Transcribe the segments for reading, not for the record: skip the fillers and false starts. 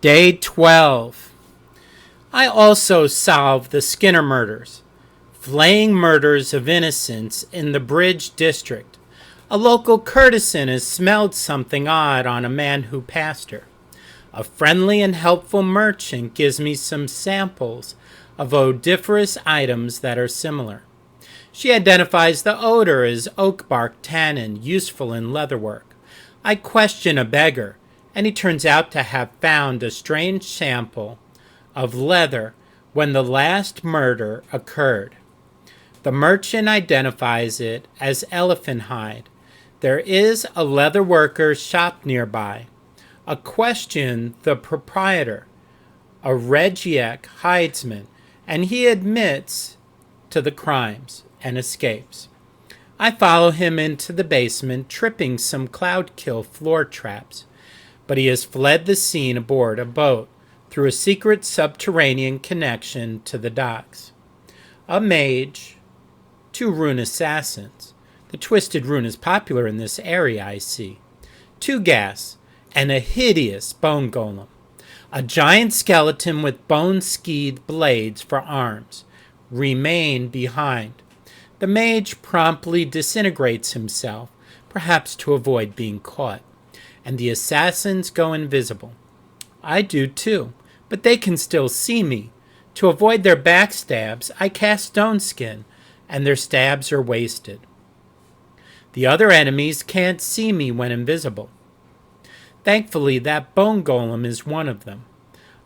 Day 12. I also solved the Skinner murders, flaying murders of innocents in the Bridge district. A local courtesan has smelled something odd on a man who passed her. A friendly and helpful merchant gives me some samples of odoriferous items that are similar. She identifies the odor as oak bark tannin, useful in leatherwork. I question a beggar, and he turns out to have found a strange sample of leather when the last murder occurred. The merchant identifies it as elephant hide. There is a leatherworker's shop nearby. I question the proprietor, a Regiec hidesman, and he admits to the crimes and escapes. I follow him into the basement, tripping some cloudkill floor traps, but he has fled the scene aboard a boat through a secret subterranean connection to the docks. A mage, 2 rune assassins. The twisted rune is popular in this area, I see. 2 gas, and a hideous bone golem. A giant skeleton with bone-skied blades for arms remain behind. The mage promptly disintegrates himself, perhaps to avoid being caught, and the assassins go invisible. I do too, but they can still see me. To avoid their backstabs, I cast Stone Skin, and their stabs are wasted. The other enemies can't see me when invisible. Thankfully, that bone golem is one of them.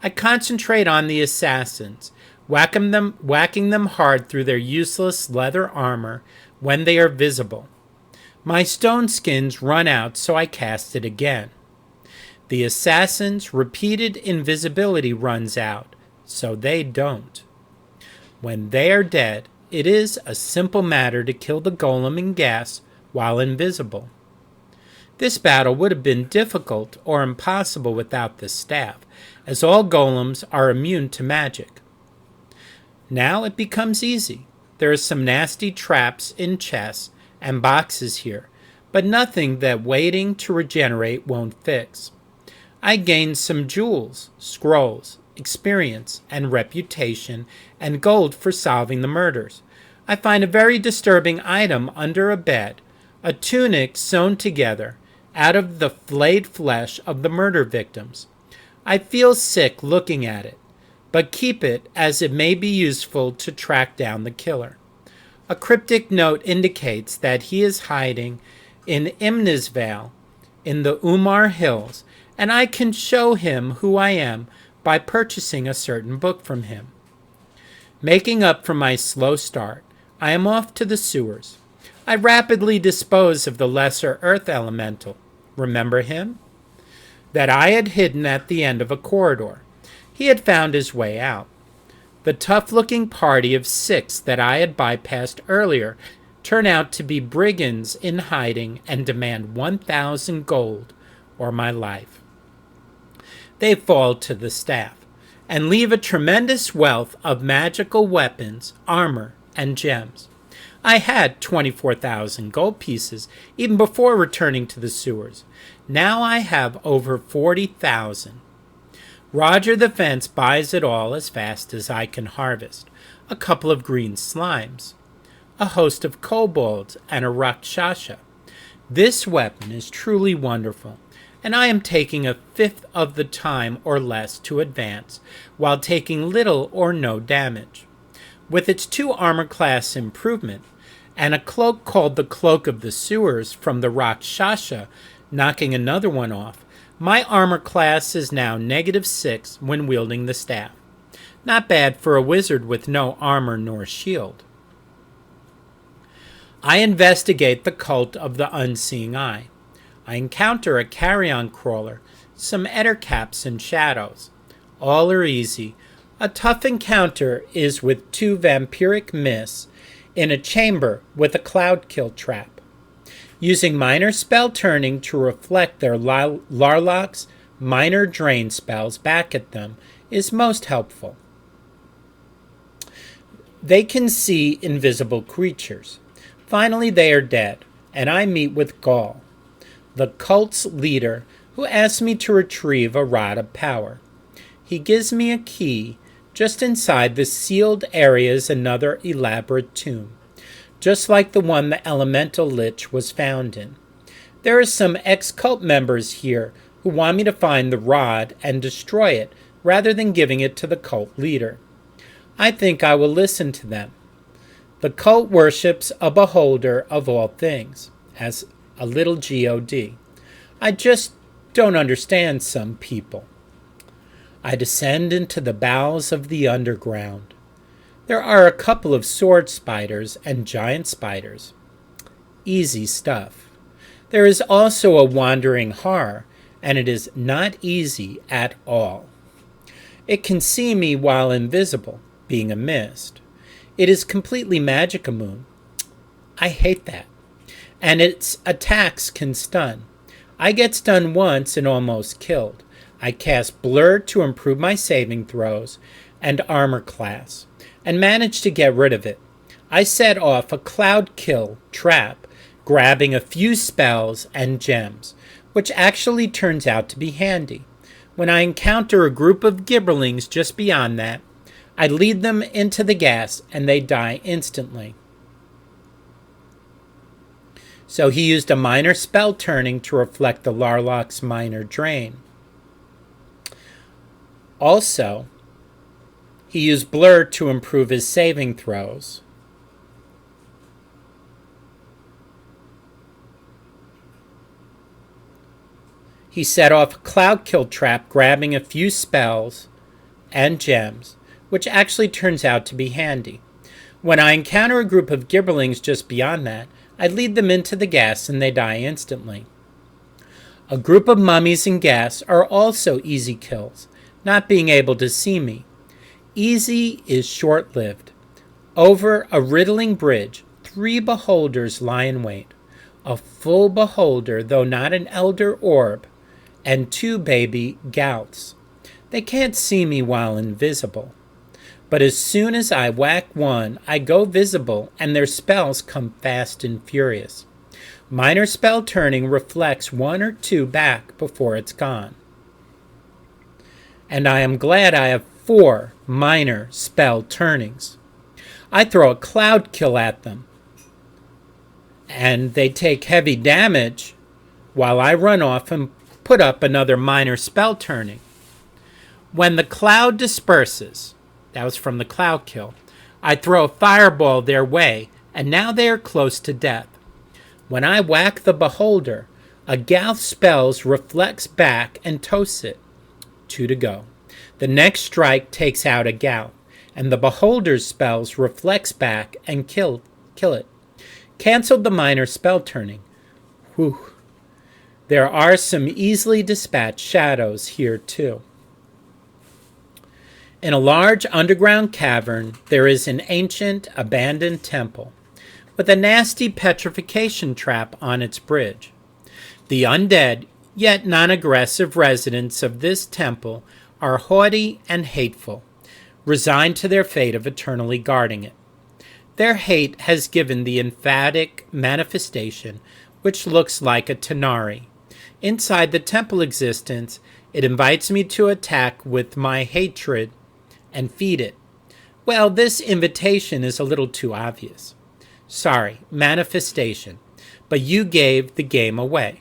I concentrate on the assassins, whacking them hard through their useless leather armor when they are visible. My stone skins run out, so I cast it again. The assassins' repeated invisibility runs out, so they don't. When they are dead, it is a simple matter to kill the golem and gas while invisible. This battle would have been difficult or impossible without the staff, as all golems are immune to magic. Now it becomes easy. There are some nasty traps in chests and boxes here, but nothing that waiting to regenerate won't fix. I gained some jewels, scrolls, experience, and reputation, and gold for solving the murders. I find a very disturbing item under a bed, a tunic sewn together out of the flayed flesh of the murder victims. I feel sick looking at it, but keep it as it may be useful to track down the killer. A cryptic note indicates that he is hiding in Imnisvale in the Umar Hills, and I can show him who I am by purchasing a certain book from him. Making up for my slow start, I am off to the sewers. I rapidly dispose of the lesser earth elemental. Remember him? That I had hidden at the end of a corridor. He had found his way out. The tough-looking party of 6 that I had bypassed earlier turn out to be brigands in hiding and demand 1,000 gold or my life. They fall to the staff and leave a tremendous wealth of magical weapons, armor, and gems. I had 24,000 gold pieces even before returning to the sewers. Now I have over 40,000. Roger the Fence buys it all as fast as I can harvest. A couple of green slimes, a host of kobolds, and a rakshasa. This weapon is truly wonderful, and I am taking a fifth of the time or less to advance, while taking little or no damage. With its 2 armor class improvement, and a cloak called the Cloak of the Sewers from the Rakshasa, knocking another one off, my armor class is now -6 when wielding the staff. Not bad for a wizard with no armor nor shield. I investigate the cult of the Unseeing Eye. I encounter a carrion crawler, some ettercaps and shadows. All are easy. A tough encounter is with 2 vampiric myths in a chamber with a cloudkill trap. Using minor spell turning to reflect their Larloc's minor drain spells back at them is most helpful. They can see invisible creatures. Finally, they are dead, and I meet with Gaul, the cult's leader, who asks me to retrieve a rod of power. He gives me a key. Just inside the sealed area is another elaborate tomb, just like the one the elemental lich was found in. There are some ex-cult members here who want me to find the rod and destroy it rather than giving it to the cult leader. I think I will listen to them. The cult worships a beholder of all things, as a little God. I just don't understand some people. I descend into the bowels of the underground. There are a couple of sword spiders and giant spiders. Easy stuff. There is also a wandering har, and it is not easy at all. It can see me while invisible, being a mist. It is completely magic-immune. I hate that. And its attacks can stun. I get stunned once and almost killed. I cast Blur to improve my saving throws and armor class, and managed to get rid of it. I set off a cloud kill trap, grabbing a few spells and gems, which actually turns out to be handy. When I encounter a group of gibberlings just beyond that, I lead them into the gas and they die instantly. So he used a minor spell turning to reflect the Larlock's minor drain. Also, he used Blur to improve his saving throws. He set off a cloud kill trap, grabbing a few spells and gems, which actually turns out to be handy. When I encounter a group of gibberlings just beyond that, I lead them into the gas and they die instantly. A group of mummies in gas are also easy kills, not being able to see me. Easy is short-lived. Over a riddling bridge, 3 beholders lie in wait. A full beholder, though not an elder orb, and 2 baby gouts. They can't see me while invisible. But as soon as I whack one, I go visible, and their spells come fast and furious. Minor spell turning reflects 1 or 2 back before it's gone. And I am glad I have 4 minor spell turnings. I throw a cloud kill at them, and they take heavy damage while I run off and put up another minor spell turning. When the cloud disperses, that was from the cloud kill, I throw a fireball their way, and now they are close to death. When I whack the beholder, a Gouth spells reflects back and toasts it. 2 to go. The next strike takes out a Gouth, and the beholder's spells reflects back and kill it. Cancelled the minor spell turning. Whew. There are some easily dispatched shadows here too. In a large underground cavern, there is an ancient, abandoned temple with a nasty petrification trap on its bridge. The undead, yet non-aggressive residents of this temple are haughty and hateful, resigned to their fate of eternally guarding it. Their hate has given the emphatic manifestation, which looks like a Tanari. Inside the temple existence, it invites me to attack with my hatred and feed it. Well, this invitation is a little too obvious. Sorry, manifestation, but you gave the game away.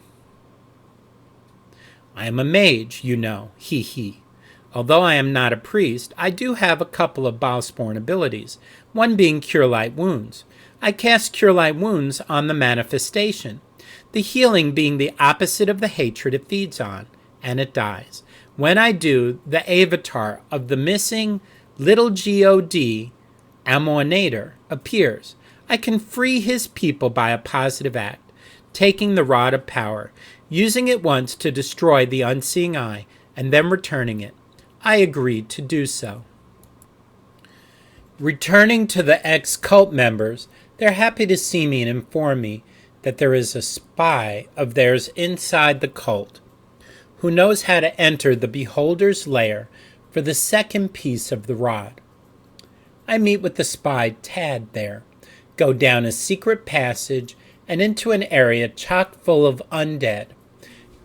I am a mage, you know, hee. Although I am not a priest, I do have a couple of Baalspawn abilities, one being Cure Light Wounds. I cast Cure Light Wounds on the manifestation, the healing being the opposite of the hatred it feeds on, and it dies. When I do, the avatar of the missing little God, Ammonator, appears. I can free his people by a positive act, taking the Rod of Power, using it once to destroy the Unseeing Eye, and then returning it. I agreed to do so. Returning to the ex-cult members, they're happy to see me and inform me that there is a spy of theirs inside the cult who knows how to enter the beholder's lair for the second piece of the rod. I meet with the spy Tad there, go down a secret passage and into an area chock full of undead.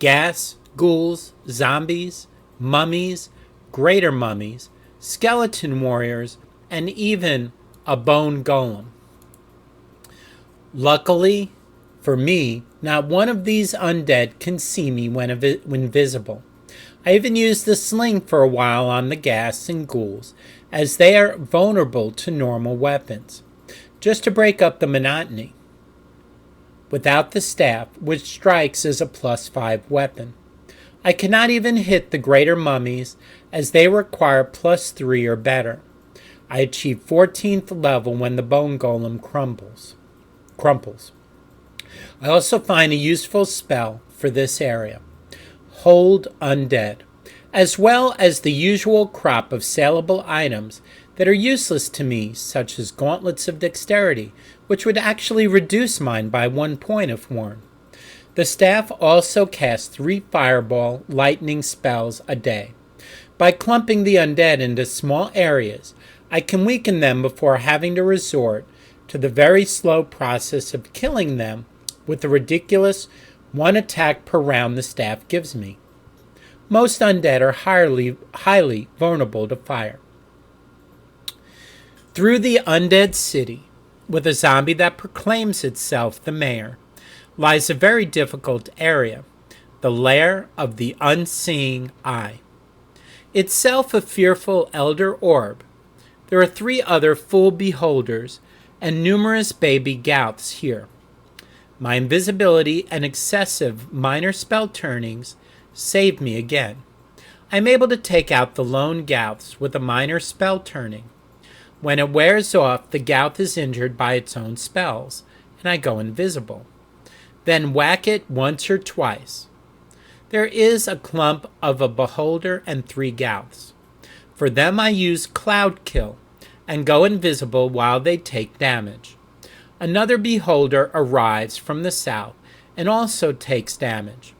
Gas, ghouls, zombies, mummies, greater mummies, skeleton warriors, and even a bone golem. Luckily for me, not one of these undead can see me when visible. I even used the sling for a while on the ghasts and ghouls, as they are vulnerable to normal weapons, just to break up the monotony. Without the staff, which strikes as a +5 weapon, I cannot even hit the greater mummies, as they require +3 or better. I achieve 14th level when the bone golem crumples. I also find a useful spell for this area, Hold Undead, as well as the usual crop of saleable items that are useless to me, such as gauntlets of dexterity, which would actually reduce mine by 1 point if worn. The staff also casts 3 fireball lightning spells a day. By clumping the undead into small areas, I can weaken them before having to resort to the very slow process of killing them with the ridiculous 1 attack per round the staff gives me. Most undead are highly vulnerable to fire. Through the undead city, with a zombie that proclaims itself the mayor, lies a very difficult area, the lair of the Unseeing Eye. Itself a fearful elder orb, there are 3 other full beholders and numerous baby Gouths here. My invisibility and excessive minor spell turnings save me again. I am able to take out the lone Gouths with a minor spell turning. When it wears off, the Gouth is injured by its own spells, and I go invisible. Then whack it once or twice. There is a clump of a beholder and 3 Gouths. For them I use Cloud Kill, and go invisible while they take damage. Another beholder arrives from the south, and also takes damage.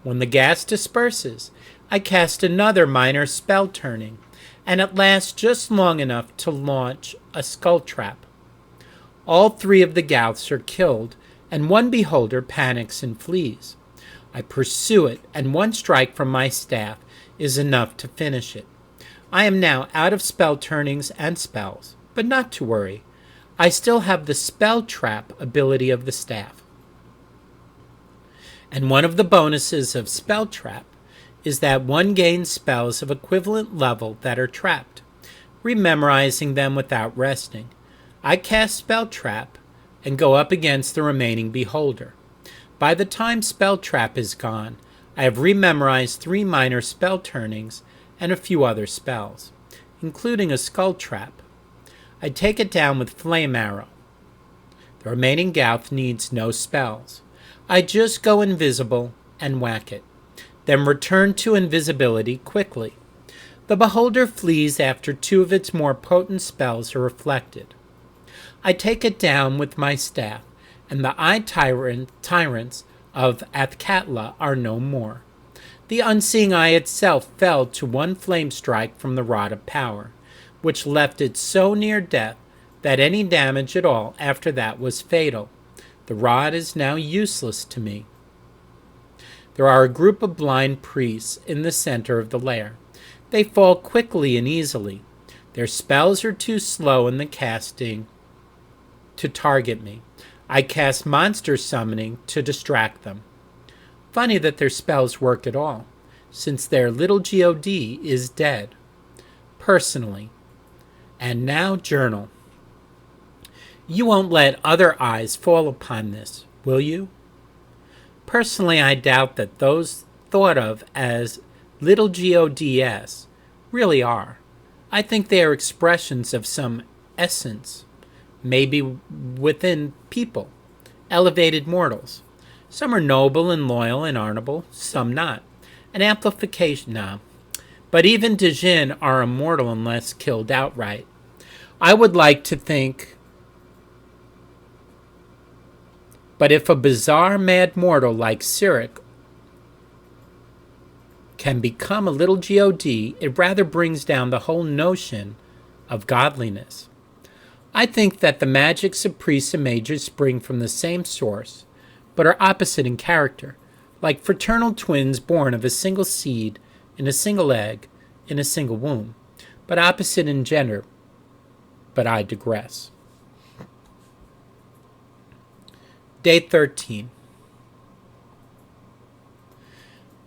When the gas disperses, I cast another minor spell turning, and it lasts just long enough to launch a skull trap. All 3 of the Gouths are killed, and 1 beholder panics and flees. I pursue it, and 1 strike from my staff is enough to finish it. I am now out of spell turnings and spells, but not to worry. I still have the spell trap ability of the staff. And one of the bonuses of spell trap is that 1 gains spells of equivalent level that are trapped, rememorizing them without resting. I cast spell trap and go up against the remaining beholder. By the time spell trap is gone, I have rememorized 3 minor spell turnings and a few other spells, including a skull trap. I take it down with flame arrow. The remaining Gouth needs no spells. I just go invisible and whack it, then return to invisibility quickly. The beholder flees after 2 of its more potent spells are reflected. I take it down with my staff, and the eye tyrants of Athkatla are no more. The Unseeing Eye itself fell to 1 flame strike from the Rod of Power, which left it so near death that any damage at all after that was fatal. The rod is now useless to me. There are a group of blind priests in the center of the lair. They fall quickly and easily. Their spells are too slow in the casting to target me. I cast monster summoning to distract them. Funny that their spells work at all, since their little god is dead. Personally. And now journal. You won't let other eyes fall upon this, will you? Personally, I doubt that those thought of as little gods really are. I think they are expressions of some essence, maybe within people, elevated mortals. Some are noble and loyal and honorable, some not. An amplification, no. But even Djinn are immortal unless killed outright. I would like to think, but if a bizarre mad mortal like Cyric can become a little god, it rather brings down the whole notion of godliness. I think that the magics of priests and mages spring from the same source, but are opposite in character, like fraternal twins born of a single seed in a single egg in a single womb, but opposite in gender. But I digress. Day 13.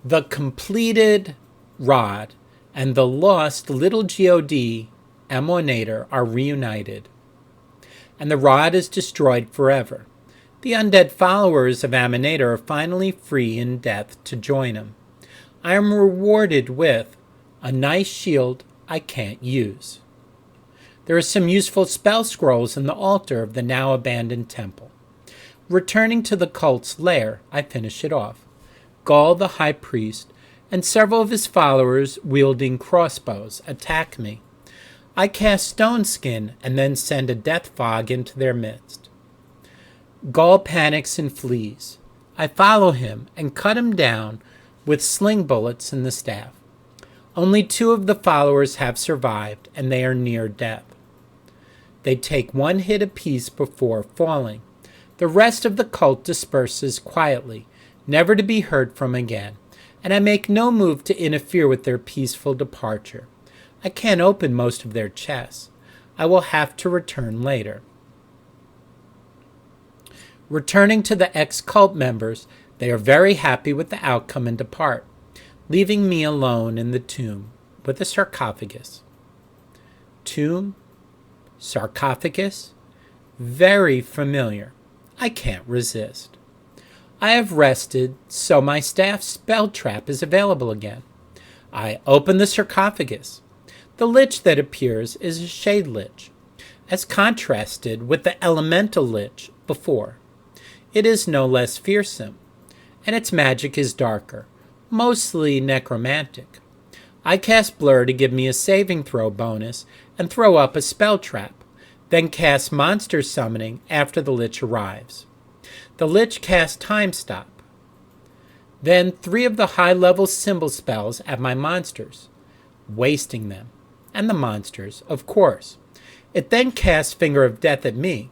The completed rod and the lost little god Elmonster are reunited, and the rod is destroyed forever. The undead followers of Elmonster are finally free in death to join him. I am rewarded with a nice shield I can't use. There are some useful spell scrolls in the altar of the now abandoned temple. Returning to the cult's lair, I finish it off. Gaul the high priest and several of his followers wielding crossbows attack me. I cast Stone Skin and then send a death fog into their midst. Gaul panics and flees. I follow him and cut him down with sling bullets in the staff. Only 2 of the followers have survived, and they are near death. They take 1 hit apiece before falling. The rest of the cult disperses quietly, never to be heard from again, and I make no move to interfere with their peaceful departure. I can't open most of their chests. I will have to return later. Returning to the ex-cult members, they are very happy with the outcome and depart, leaving me alone in the tomb with a sarcophagus. Tomb? Sarcophagus? Very familiar. I can't resist. I have rested, so my staff spell trap is available again. I open the sarcophagus. The lich that appears is a shade lich, as contrasted with the elemental lich before. It is no less fearsome, and its magic is darker, mostly necromantic. I cast Blur to give me a saving throw bonus and throw up a spell trap, then cast Monster Summoning after the lich arrives. The lich casts Time Stop. Then 3 of the high-level symbol spells at my monsters, wasting them, and the monsters, of course. It then casts Finger of Death at me,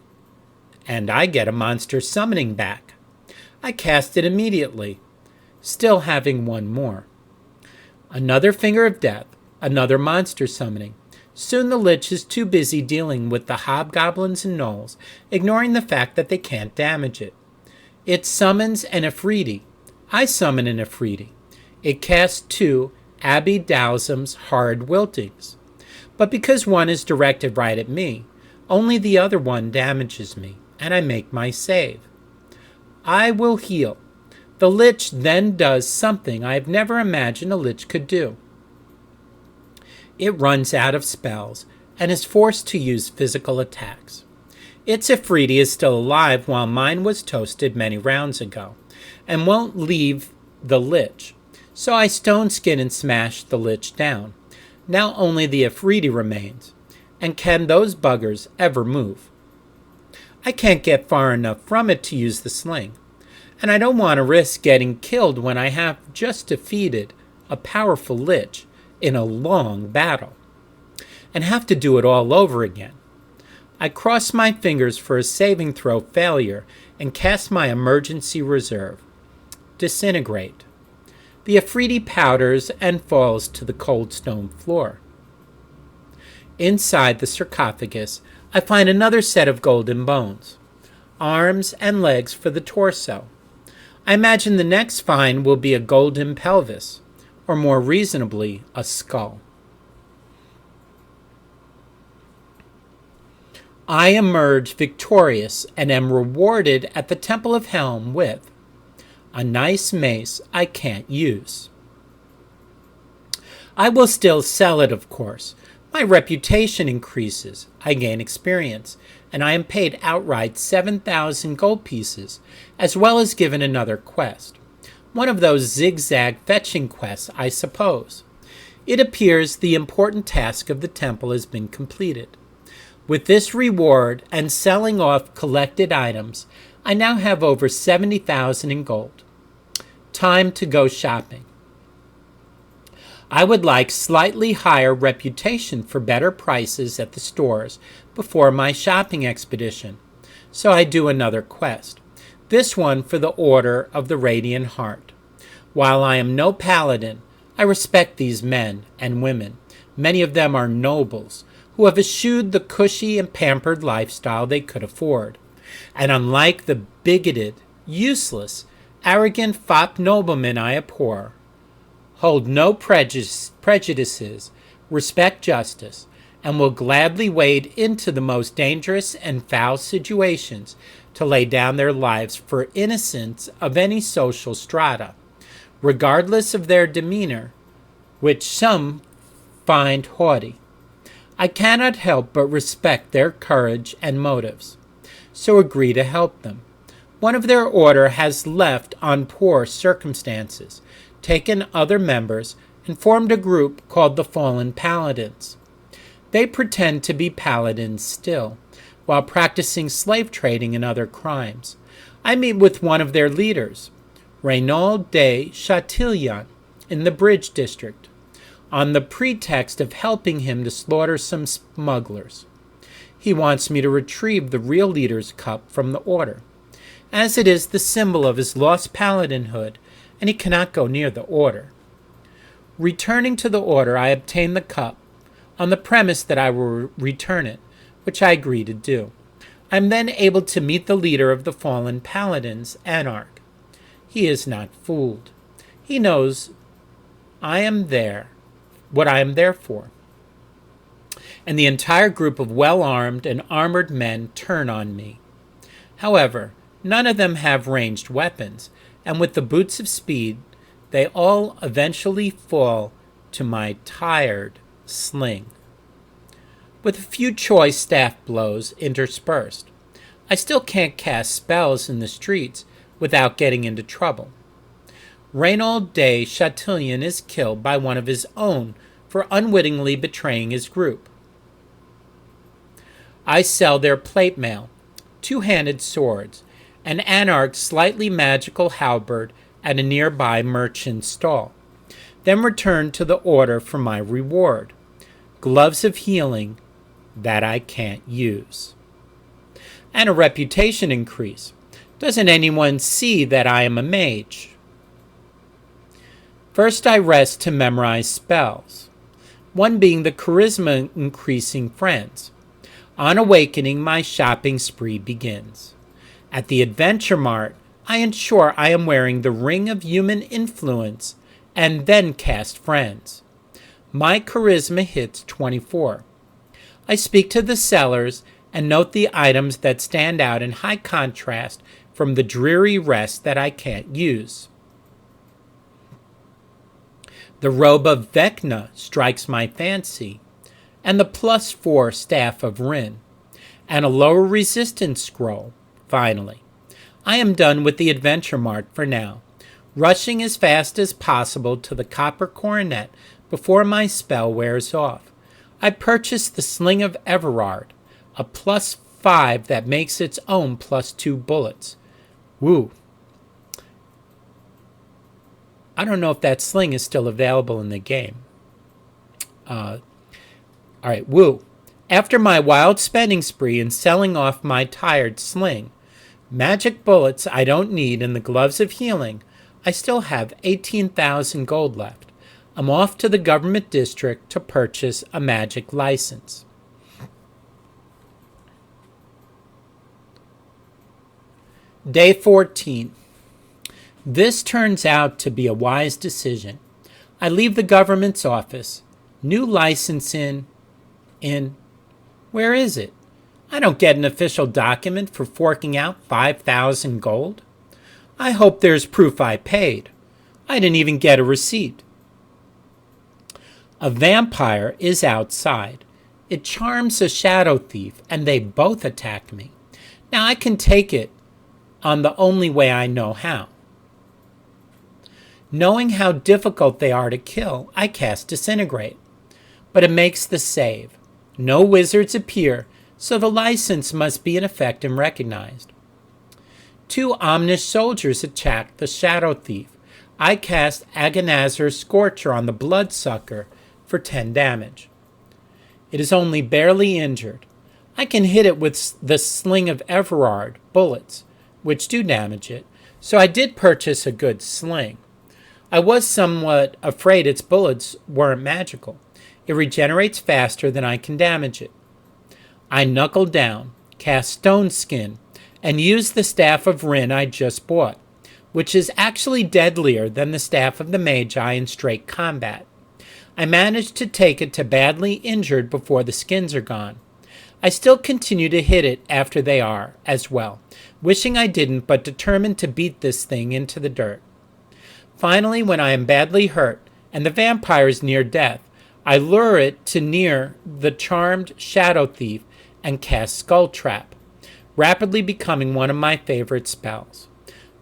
and I get a Monster Summoning back. I cast it immediately, still having 1 more. Another Finger of Death, another Monster Summoning. Soon the lich is too busy dealing with the hobgoblins and gnolls, ignoring the fact that they can't damage it. It summons an Ifriti. I summon an Ifriti. It casts 2 Abby Dowsum's Hard Wiltings. But because one is directed right at me, only the other one damages me, and I make my save. I will heal. The lich then does something I have never imagined a lich could do. It runs out of spells and is forced to use physical attacks. Its Ifriti is still alive while mine was toasted many rounds ago, and won't leave the lich, so I stone skin and smash the lich down. Now only the Ifriti remains, and can those buggers ever move? I can't get far enough from it to use the sling, and I don't want to risk getting killed when I have just defeated a powerful lich in a long battle, and have to do it all over again. I cross my fingers for a saving throw failure and cast my emergency reserve. Disintegrate. The Ifriti powders and falls to the cold stone floor. Inside the sarcophagus, I find another set of golden bones, arms and legs for the torso. I imagine the next find will be a golden pelvis, or more reasonably, a skull. I emerge victorious and am rewarded at the Temple of Helm with a nice mace I can't use. I will still sell it, of course. My reputation increases, I gain experience, and I am paid outright 7,000 gold pieces, as well as given another quest. One of those zigzag fetching quests, I suppose. It appears the important task of the temple has been completed. With this reward and selling off collected items, I now have over 70,000 in gold. Time to go shopping. I would like slightly higher reputation for better prices at the stores before my shopping expedition, so I do another quest, this one for the Order of the Radiant Heart. While I am no paladin, I respect these men and women. Many of them are nobles who have eschewed the cushy and pampered lifestyle they could afford. And unlike the bigoted, useless, arrogant fop noblemen I abhor, hold no prejudices, respect justice, and will gladly wade into the most dangerous and foul situations to lay down their lives for innocents of any social strata, regardless of their demeanor, which some find haughty. I cannot help but respect their courage and motives, so agree to help them. One of their order has left on poor circumstances, taken other members, and formed a group called the Fallen Paladins. They pretend to be paladins still, while practicing slave trading and other crimes. I meet with one of their leaders, Renaud de Chatillon, in the Bridge District, on the pretext of helping him to slaughter some smugglers. He wants me to retrieve the real leader's cup from the order, as it is the symbol of his lost paladinhood, and he cannot go near the order. Returning to the order, I obtain the cup, on the premise that I will return it, which I agree to do. I am then able to meet the leader of the Fallen Paladins, Anarch. He is not fooled. He knows I am there, what I am there for. And the entire group of well-armed and armored men turn on me. However, none of them have ranged weapons, and with the boots of speed, they all eventually fall to my tired sling, with a few choice staff blows interspersed. I still can't cast spells in the streets without getting into trouble. Renaud de Chatillon is killed by one of his own for unwittingly betraying his group. I sell their plate mail, two-handed swords, an Anarch's slightly magical halberd at a nearby merchant's stall, then return to the order for my reward, gloves of healing that I can't use. And a reputation increase. Doesn't anyone see that I am a mage? First I rest to memorize spells, one being the charisma increasing friends. On awakening, my shopping spree begins. At the Adventure Mart, I ensure I am wearing the Ring of Human Influence and then cast friends. My charisma hits 24. I speak to the sellers and note the items that stand out in high contrast from the dreary rest that I can't use. The robe of Vecna strikes my fancy, and the +4 staff of Rin, and a lower resistance scroll, finally. I am done with the Adventure Mart for now, rushing as fast as possible to the copper coronet before my spell wears off. I purchase the Sling of Everard, a +5 that makes its own +2 bullets. Woo. I don't know if that sling is still available in the game. Alright, woo. After my wild spending spree and selling off my tired sling, magic bullets I don't need, and the gloves of healing, I still have 18,000 gold left. I'm off to the government district to purchase a magic license. Day 14. This turns out to be a wise decision. I leave the government's office. New license in... Where is it? I don't get an official document for forking out 5,000 gold. I hope there's proof I paid. I didn't even get a receipt. A vampire is outside. It charms a shadow thief, and they both attack me. Now I can take it on the only way I know how. Knowing how difficult they are to kill, I cast Disintegrate. But it makes the save. No wizards appear, so the license must be in effect and recognized. 2 ominous soldiers attack the shadow thief. I cast Agonazer's Scorcher on the bloodsucker for 10 damage. It is only barely injured. I can hit it with the Sling of Everard bullets, which do damage it, so I did purchase a good sling. I was somewhat afraid its bullets weren't magical. It regenerates faster than I can damage it. I knuckled down, cast Stone Skin, and used the Staff of Rin I just bought, which is actually deadlier than the Staff of the Magi in straight combat. I managed to take it to badly injured before the skins are gone. I still continue to hit it after they are, as well, wishing I didn't, but determined to beat this thing into the dirt. Finally, when I am badly hurt, and the vampire is near death, I lure it to near the charmed Shadow Thief and cast Skull Trap, rapidly becoming one of my favorite spells.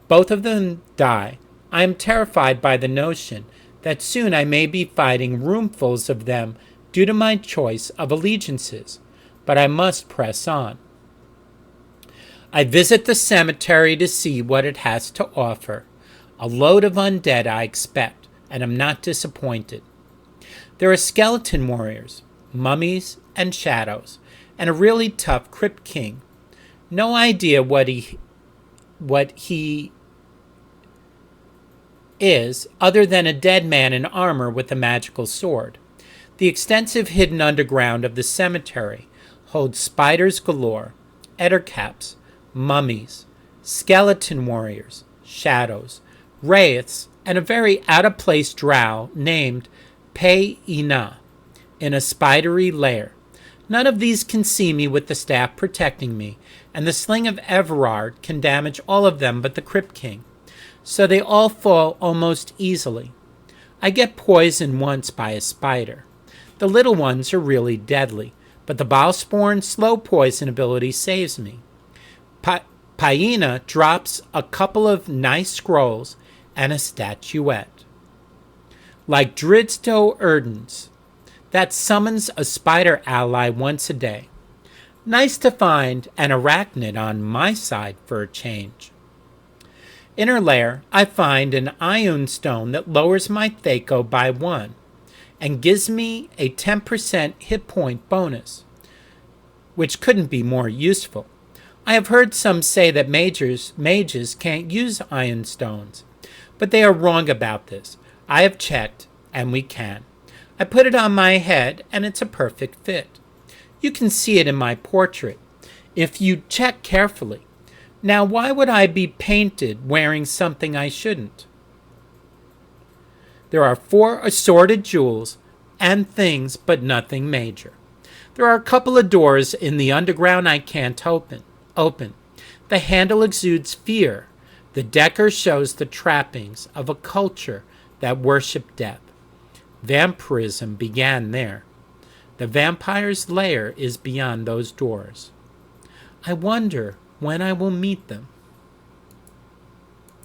Both of them die. I am terrified by the notion that soon I may be fighting roomfuls of them due to my choice of allegiances, but I must press on. I visit the cemetery to see what it has to offer. A load of undead, I expect, and am not disappointed. There are skeleton warriors, mummies, and shadows, and a really tough Crypt King. No idea what he is, other than a dead man in armor with a magical sword. The extensive hidden underground of the cemetery holds spiders galore, ettercaps, mummies, skeleton warriors, shadows, wraiths, and a very out-of-place drow named Pe-Ina in a spidery lair. None of these can see me with the staff protecting me, and the sling of Everard can damage all of them but the Crypt King, so they all fall almost easily. I get poisoned once by a spider. The little ones are really deadly, but the Bowsporn's slow poison ability saves me. Paina drops a couple of nice scrolls and a statuette. Like Dridsto Erdens, that summons a spider ally once a day. Nice to find an arachnid on my side for a change. In her lair, I find an Ioun Stone that lowers my Thaco by 1 and gives me a 10% hit point bonus, which couldn't be more useful. I have heard some say that mages can't use Ioun Stones, but they are wrong about this. I have checked, and we can. I put it on my head, and it's a perfect fit. You can see it in my portrait, if you check carefully. Now, why would I be painted wearing something I shouldn't? There are 4 assorted jewels and things, but nothing major. There are a couple of doors in the underground I can't open. The handle exudes fear. The decker shows the trappings of a culture that worshipped death. Vampirism began there. The vampire's lair is beyond those doors. I wonder when I will meet them.